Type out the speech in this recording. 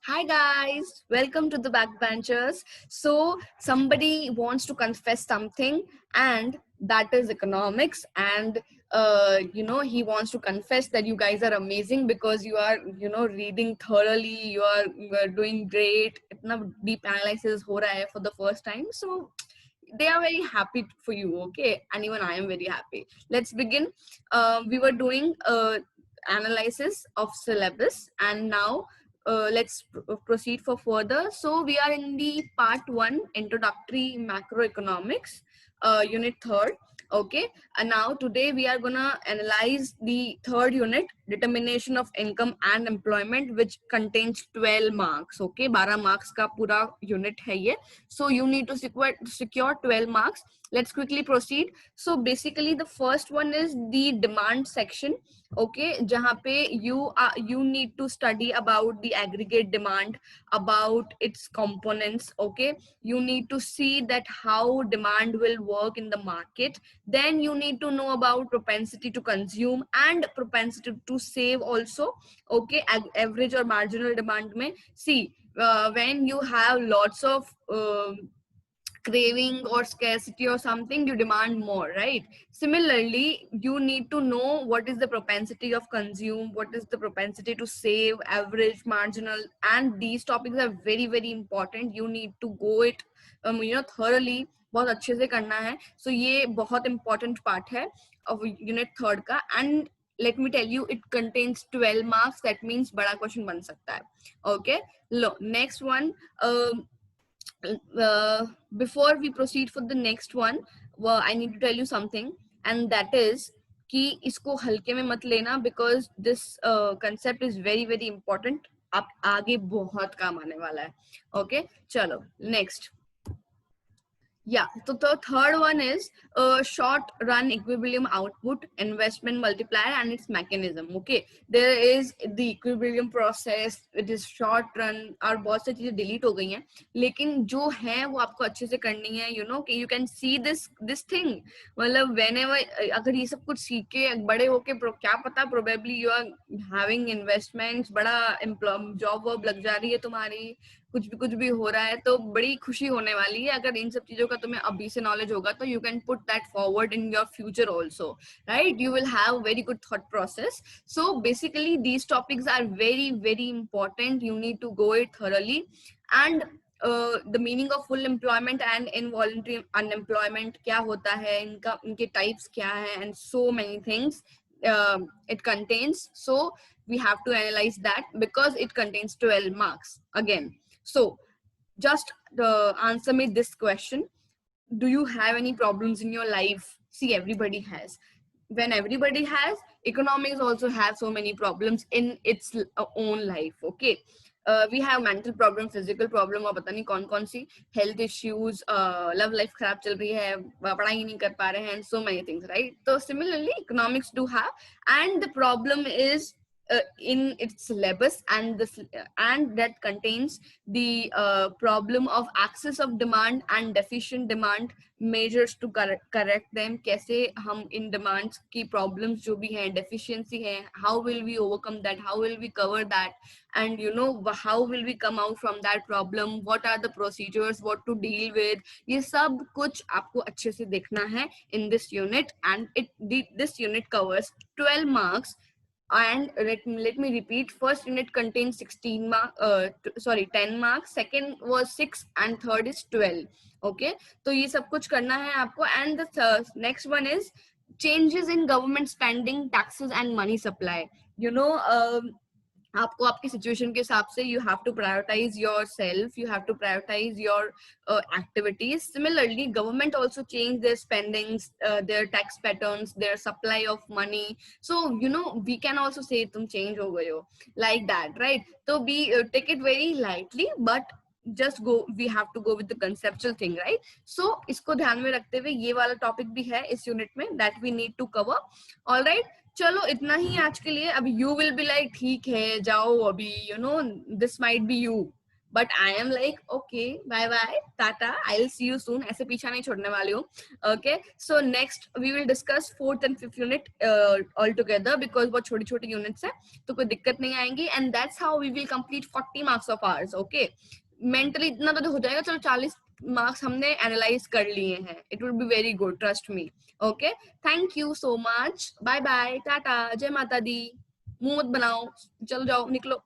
Hi guys, welcome to the Backbenchers. So somebody wants to confess something, and that is economics. And he wants to confess that you guys are amazing because you are, reading thoroughly. You are doing great. इतना deep analysis हो रहा है for the first time. So they are very happy for you, okay? And even I am very happy. Let's begin. We were doing analysis of syllabus, and now let's proceed for further. So we are in the part 1, introductory macroeconomics, unit 3rd. Okay, and now today we are gonna analyze the 3rd unit, determination of income and employment, which contains 12 marks. Okay, 12 marks का पूरा unit है ये. So you need to secure 12 marks. Let's quickly proceed. So basically the first one is the demand section. Okay, जहाँ पे you need to study about the aggregate demand, about its components. Okay, you need to see that how demand will work in the market. Then you need to know about propensity to consume and propensity to save also. Okay, average or marginal demand में see, when you have lots of craving or scarcity or something, you demand more, right? Similarly, you need to know what is the propensity of consume, what is the propensity to save, average, marginal, and these topics are very very important. You need to go it thoroughly, बहुत अच्छे से करना है. So ये बहुत important part है of unit 3rd का. And let me tell you, it contains 12 marks. That means बड़ा question बन सकता है. Okay, next one. uh, before we proceed for the next one, well, I need to tell you something, and that is कि इसको हल्के में मत लेना, because this concept is very very important. आप आगे बहुत काम आने वाला है. Okay, चलो next. Yeah, so the third one is short run equilibrium output, investment multiplier, and its mechanism. Okay, there is the equilibrium process, it is short run. और बहुत सारी चीजें delete हो गई हैं, लेकिन जो है वो आपको अच्छे से करनी है. You know कि you can see this thing. मतलब whenever अगर ये सब कुछ सीख के बड़े होके क्या पता probably you are having investments, बड़ा जॉब वॉब लग जा रही है तुम्हारी, कुछ भी हो रहा है, तो बड़ी खुशी होने वाली है अगर इन सब चीजों का तुम्हें अभी से नॉलेज होगा. तो you can put that forward in your future also, right? You will have very good thought process. So basically these topics are very very important. You need to go it thoroughly. And the meaning of full employment and involuntary unemployment क्या होता है, इनके types क्या है, and so many things it contains. So we have to analyze that because it contains 12 marks again. So just answer me this question: do you have any problems in your life? See, everybody has. When everybody has, economics also have so many problems in its own life. Okay, we have mental problem, physical problem, और पता नहीं कौन कौन सी health issues, love life खराब चल रही है, पढ़ाई नहीं कर पा रहे हैं, and so many things, right? So similarly economics do have, and the problem is in its syllabus, and that contains the problem of excess of demand and deficient demand, measures to correct them. कैसे हम इन demands की problems जो भी हैं, deficiency है, how will we overcome that, how will we cover that, and how will we come out from that problem, what are the procedures, what to deal with. ये सब कुछ आपको अच्छे से देखना है in this unit, and this unit covers 12 marks. And let me repeat, first unit contains 16 mark, 10 marks, second was 6, and third is 12. Okay, तो ये सब कुछ करना है आपको. And the next one is changes in government spending, taxes and money supply. आपको आपकी situation के हिसाब से you have to prioritize yourself, you have to prioritize your activities. Similarly, government also change their spendings, their tax patterns, their supply of money. So we can also say तुम change हो गए हो, like that, right? So we take it very lightly, but just go, we have to go with the conceptual thing, right? So इसको ध्यान में रखते हुए ये वाला टॉपिक भी है इस यूनिट में that we need to cover. All right, चलो इतना ही आज के लिए. अब यू विल बी लाइक ठीक है जाओ अभी, this might be you, but I am like okay bye bye tata, I will see you soon, ऐसे पीछा नहीं छोड़ने वाली हूँ. Okay, so next we will discuss fourth and fifth unit all together, because बहुत छोटी छोटी यूनिट्स है तो कोई दिक्कत नहीं आएंगी. And that's how we will complete 40 marks of ours. Okay, mentally इतना तो हो जाएगा, चलो 40 मार्क्स हमने एनालाइज कर लिए हैं. It will be very good, trust me. Okay, thank you so much, bye bye, tata, जय माता दी. मुंह मत बनाओ, चलो जाओ, निकलो.